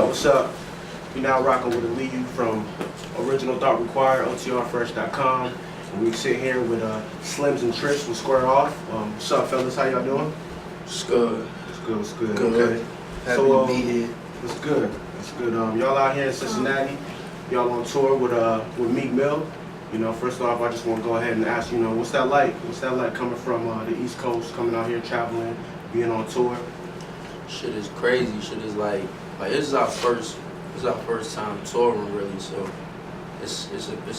What's up? We're now rocking with a lead from Original Thought Required, OTRfresh.com. And we sit here with Slims and Trish with Square Off. What's up, fellas? How y'all doing? It's good. It's good. It's good. Good. Okay. Happy to be here. It's good. It's good. Y'all out here in Cincinnati. Y'all on tour with Meek Mill. You know, first off, I just want to go ahead and ask, you know, what's that like? What's that like coming from the East Coast, coming out here traveling, being on tour? Shit is crazy. Shit is like this is our first time touring really, so it's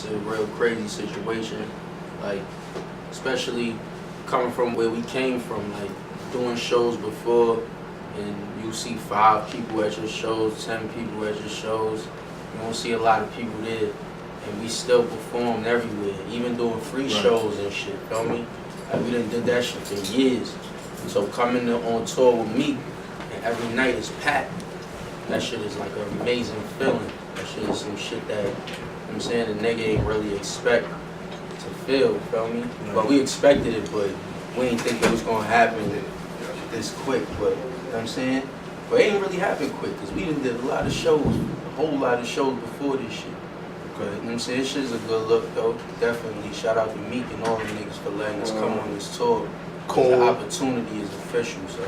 a real crazy situation. Like, especially coming from where we came from, like doing shows before, and you see 5 people at your shows, 10 people at your shows. You don't see a lot of people there, and we still performed everywhere, even doing free shows and shit. Feel me? Like, we done did that shit for years. So coming on tour with me, and every night is packed. That shit is like an amazing feeling. That shit is some shit that, you know what I'm saying, the nigga ain't really expect to feel me? But we expected it, but we didn't think it was gonna happen this quick, but, you know what I'm saying? But it ain't really happened quick, because we done did a lot of shows, a whole lot of shows before this shit. But, you know what I'm saying? This shit is a good look, though. Definitely. Shout out to Meek and all the niggas for letting us come on this tour. Cool. The opportunity is official, so.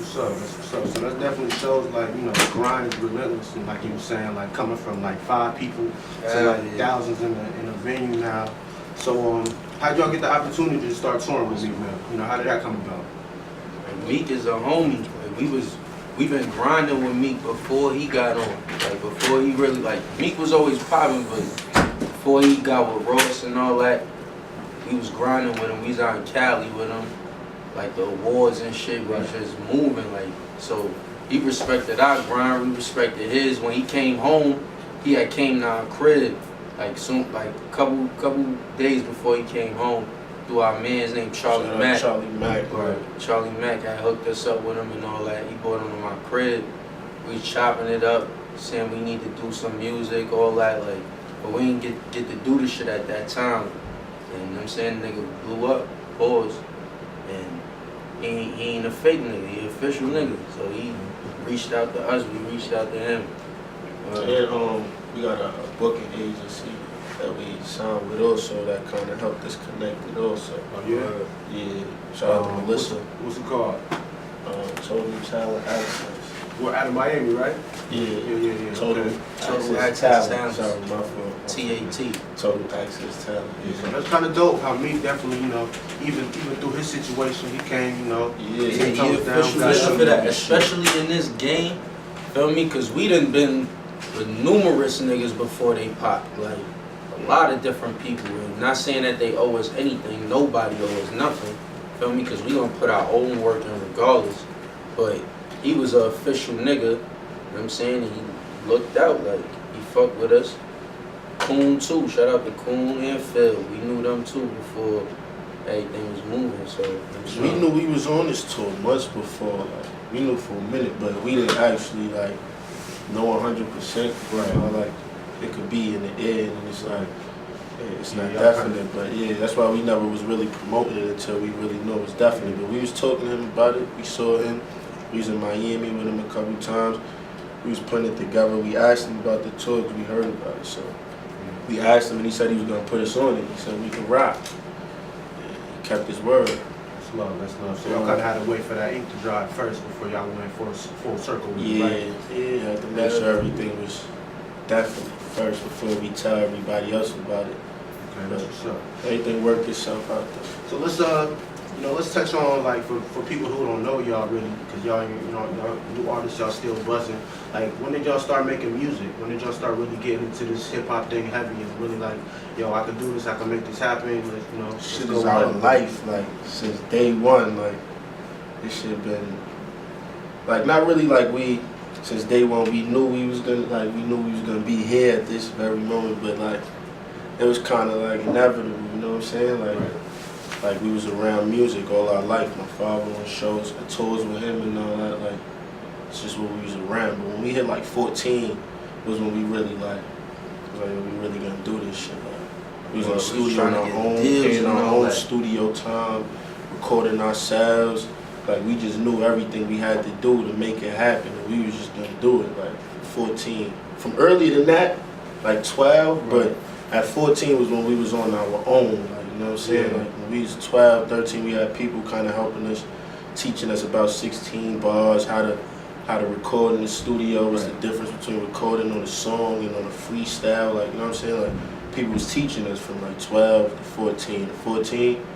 That's what's up. So that definitely shows, like, you know, the grind is relentless, and like you were saying, like coming from like 5 people to like thousands in a venue now. So how'd y'all get the opportunity to start touring with Meek Mill? You know, how did that come about? Like, Meek is a homie. Like, we've been grinding with Meek before he got on. Like, before he really, like, Meek was always popping, but before he got with Ross and all that, we was grinding with him. We was out in Cali with him. Like, the awards and shit was just moving, like, so he respected our grind, we respected his. When he came home, he had came to our crib, like soon, like a couple days before he came home, through our man's named Charlie Mack. Charlie Mack, right. Charlie Mack had hooked us up with him and all that. He brought him to my crib. We was chopping it up, saying we need to do some music, all that, like, but we didn't get to do the shit at that time. And you know what I'm saying, the nigga blew up, pause. And he ain't a fake nigga, he an official nigga. So he reached out to us, we reached out to him. And we got a booking agency that we signed with also that kind of helped us connect with also. Oh yeah? Yeah. Shout out to Melissa. What's it called? Total Talent Access. We're out of Miami, right? Yeah. Total Access Talent. Sorry, my fault. TAT. Total Access Talent. Yeah. So that's kind of dope how Meek definitely, you know, even through his situation, he came, you know, he official for that, especially in this game, feel me? Because we done been with numerous niggas before they popped, like a lot of different people. And not saying that they owe us anything, nobody owe us nothing, feel me? Because we gonna put our own work in regardless. But he was an official nigga, you know what I'm saying? And he looked out, like, he fucked with us. Coon too, shout out to Coon and Phil. We knew them too before everything was moving, so. We knew we was on this tour much before, like, we knew for a minute, but we didn't actually, like, know 100%. Right. Like, it could be in the air, and it's like, it's not definite, but yeah, that's why we never was really promoting it until we really know it's definite. But we was talking to him about it, we saw him, we was in Miami with him a couple times, we was putting it together, we asked him about the tour because we heard about it, so we asked him and he said he was going to put us on it, he said we can rock, and he kept his word. That's love. So y'all kind of had to wait for that ink to dry first before y'all went full circle with it, right? Yeah, had to make sure everything was definitely first before we tell everybody else about it. Okay, that's what's up. Everything worked itself out there. So let's touch on, like, for people who don't know y'all really, because y'all new artists, y'all still buzzing. Like, when did y'all start making music? When did y'all start really getting into this hip hop thing heavy and really like, yo, I can do this, I can make this happen, you know? Shit is our life, like, since day one, like, this shit been, like, not really like we since day one, we knew we was gonna be here at this very moment, but like it was kind of like inevitable, you know what I'm saying? Like we was around music all our life. My father on shows, tours with him and all that. Like it's just what we was around. But when we hit like 14, was when we really we really gonna do this shit. Like, we was in the studio on our own, paying our own studio time, recording ourselves. Like we just knew everything we had to do to make it happen, and we was just gonna do it. Like 14, from earlier than that, like 12, but at 14 was when we was on our own. Like you know what I'm saying? Like when we was 12, 13, we had people kind of helping us, teaching us about 16 bars, how to record in the studio. What's the difference between recording on a song and on a freestyle? Like you know what I'm saying? Like people was teaching us from like 12 to 14. To 14,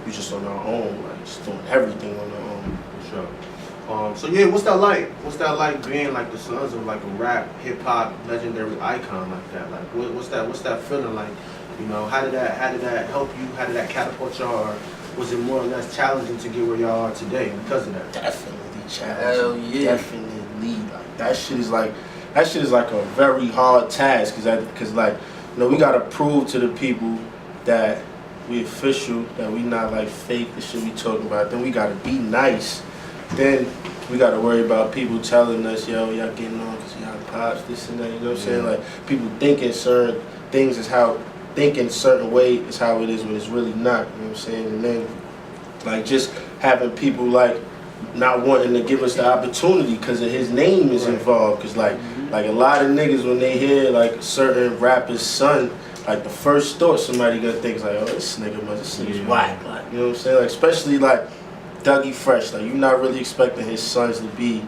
we just on our own, like just doing everything on our own. For sure. So yeah, what's that like? What's that like being like the sons of like a rap, hip hop legendary icon like that? Like what's that feeling like? You know, how did that help you? How did that catapult y'all? Or was it more or less challenging to get where y'all are today because of that? Definitely challenging. Hell yeah. Definitely. Like that shit is like a very hard task because like you know we gotta prove to the people that we official, that we not like fake the shit we talking about. Then we gotta be nice. Then we gotta worry about people telling us, yo, y'all getting on because y'all pops, this and that. You know what I'm saying? Like people thinking certain things is how, thinking certain way is how it is when it's really not. You know what I'm saying? And then like just having people like not wanting to give us the opportunity because of his name is involved. Because like a lot of niggas when they hear like a certain rapper's son, like the first thought somebody gonna think is like, oh, this nigga's whack. Like, you know what I'm saying? Like especially like OTRfresh, like you're not really expecting his sons to be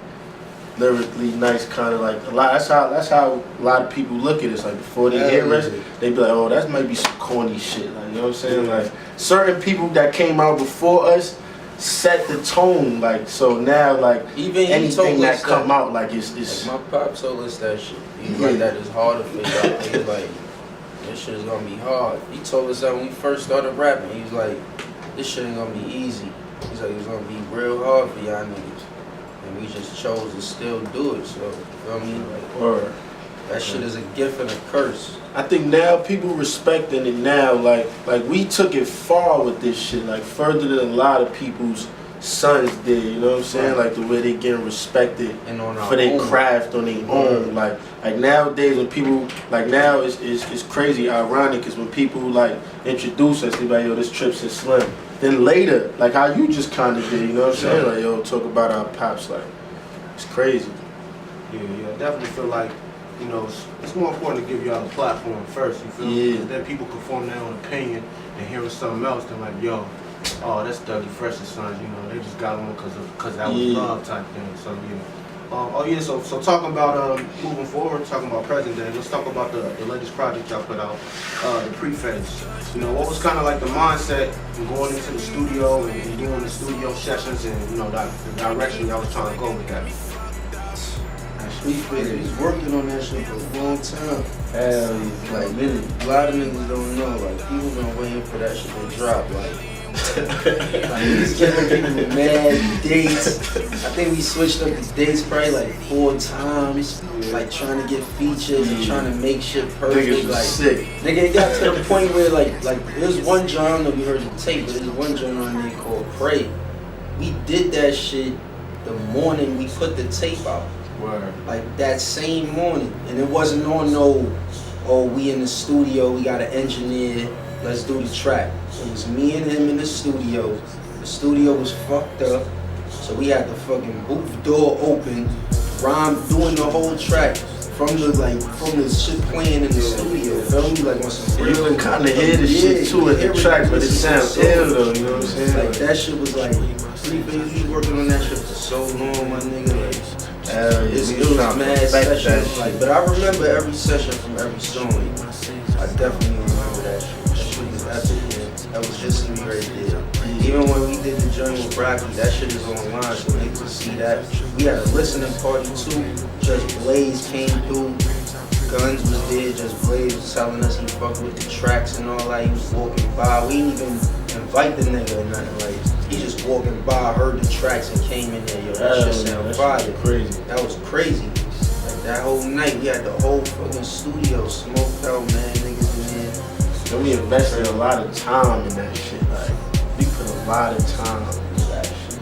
lyrically nice, kind of like a lot. That's how a lot of people look at it. It's like before they hear us, they be like, oh, that might be some corny shit. Like you know what I'm saying? Like certain people that came out before us set the tone. Like so now, like even anything that come out, like it's like my pop told us that shit. He was like, that is hard to figure out. He was like, this shit is gonna be hard. He told us that when we first started rapping. He was like, this shit ain't gonna be easy. He's like, it's gonna be real hard for y'all niggas. And we just chose to still do it. So, you know what I mean? Like, that shit is a gift and a curse. I think now people respecting it now. Like we took it far with this shit. Like further than a lot of people's sons did. You know what I'm saying? Like the way they getting respected and on for their craft on their own. Like nowadays when people like now it's crazy ironic because when people like introduce us, they be like, yo, this Trips is Slim. Then later, like how you just kind of did, you know what I'm saying? Like, yo, talk about our pops, like, it's crazy. Yeah, I definitely feel like, you know, it's more important to give y'all a platform first, you feel me? Yeah. Because then people can form their own opinion and hearing something else, they're like, yo, oh, that's OTRfresh's sons, you know, they just got on because that was love type thing, so yeah. So talking about moving forward, talking about present day, let's talk about the latest project y'all put out, the Preface. You know, what was kind of like the mindset in going into the studio and doing the studio sessions and, you know, the direction y'all was trying to go with that? We was working on that shit for a long time. Hell yeah. Like, a lot of niggas don't know, like, people been waiting for that shit to drop, like he's giving people mad dates. I think we switched up the dates probably like 4 times. Like trying to get features and trying to make shit perfect. Niggas like sick. Nigga, it got to the point where like there's one genre that we heard the tape, but there's one genre on there called Pray. We did that shit the morning we put the tape out. Word. Like that same morning. And it wasn't on no, oh, we in the studio, we got an engineer, let's do the track. It was me and him in the studio. The studio was fucked up, so we had the fucking booth door open. Rhyme doing the whole track from the shit playing in the studio. Feel me? Like on some real. You can kind of hear the shit too in the track, but it sounds ill though. You know what I'm saying? Like that shit was like 3 days. We working on that shit for so long, my nigga. Like it was mad sessions. Like, but I remember every session from every song. I definitely remember that shit. That shit was epic. That was history right there. Even when we did the journey with Broccoli, that shit is online, so they could see that. We had a listening party too. Just Blaze came through. Guns was there. Just Blaze was telling us he fucked with the tracks and all that. He was walking by. We didn't even invite the nigga or nothing. Like he just walking by, heard the tracks and came in there. Yo, that shit sound fire. Crazy. That was crazy. Like that whole night, we had the whole fucking studio smoked out, man. Niggas in there. And we invested a lot of time in that shit. Like, we put a lot of time into that shit.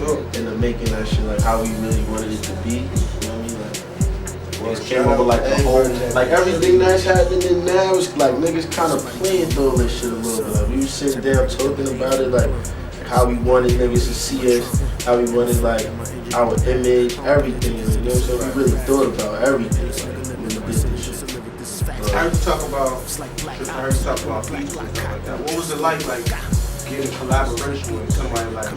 Like, into making that shit like how we really wanted it to be. You know what I mean? Like, it came over like the whole, like everything that's happening now is like niggas kind of playing through all this shit a little bit. Like, we was sitting down talking about it, like how we wanted niggas to see us, how we wanted like our image, everything. You know what I'm saying? We really thought about everything. Like, when we did this shit. I heard you talk about beats and stuff like that. What was it like getting collaboration with somebody like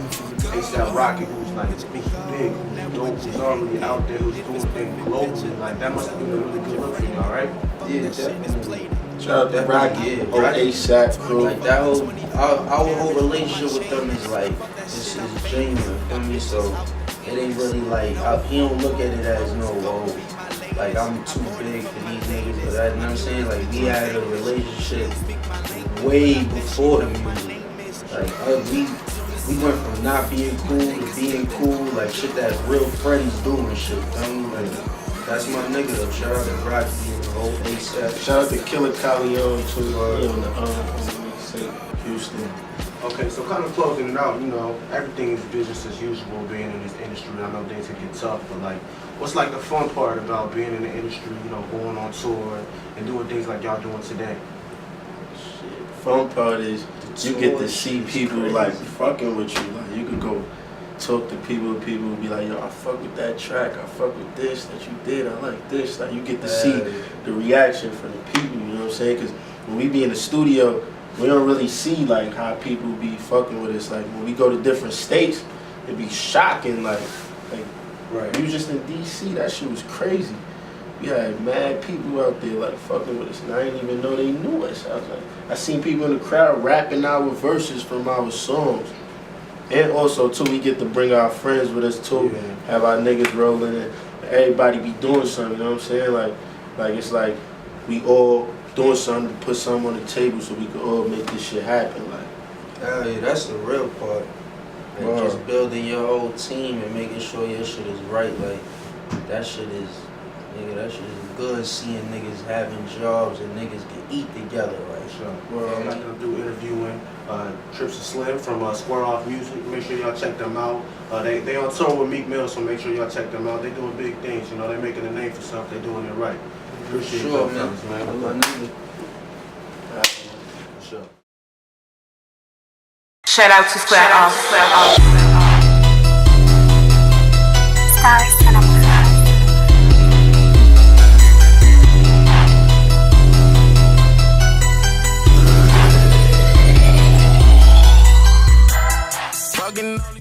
ASAP Rocky, who's like big, who's dope, who's already out there, who's doing things globally? Like that must have been a really good look for y'all, right? Yeah, definitely. Shout out to Rocky, ASAP crew. Like that whole, our whole relationship with them is like, it's genuine, you feel me? So it ain't really like, he don't look at it as no, like I'm too big for these niggas, but that, you know what I'm saying? Like we had a relationship way before the music. Like we went from not being cool to being cool, like shit that real friends do and shit. I mean, like that's my nigga though. Shout out to Rocky and the whole ASAP. Shout out to Killer Calion too, Houston. Okay, so kind of closing it out, you know, everything is business as usual being in this industry. I know things can get tough, but like, what's like the fun part about being in the industry, you know, going on tour and doing things like y'all doing today? Shit, fun part is you get to see people like fucking with you. Like you could go talk to people will be like, yo, I fuck with that track, I fuck with this that you did, I like this. Like you get to see the reaction from the people, you know what I'm saying? Because when we be in the studio, we don't really see like how people be fucking with us. Like when we go to different states, it be shocking. Like right. We was just in DC, that shit was crazy. We had mad people out there like fucking with us, and I didn't even know they knew us. I was like, I seen people in the crowd rapping our verses from our songs. And also too, we get to bring our friends with us too, have our niggas rolling, and everybody be doing something. You know what I'm saying? Like it's like we all doing something to put something on the table so we can all make this shit happen. Like, hell yeah, that's the real part. Like just building your whole team and making sure your shit is right. Like that shit is, nigga, that shit is good. Seeing niggas having jobs and niggas can eat together, right? Sure. Well, I'm not gonna do interviewing Trips and Slim from Square Off Music. Make sure y'all check them out. They on tour with Meek Mill, so make sure y'all check them out. They doing big things. You know, they making a name for stuff. They doing it right. Appreciate sure, it, man. Sure. Shout out to Square Off. Stars.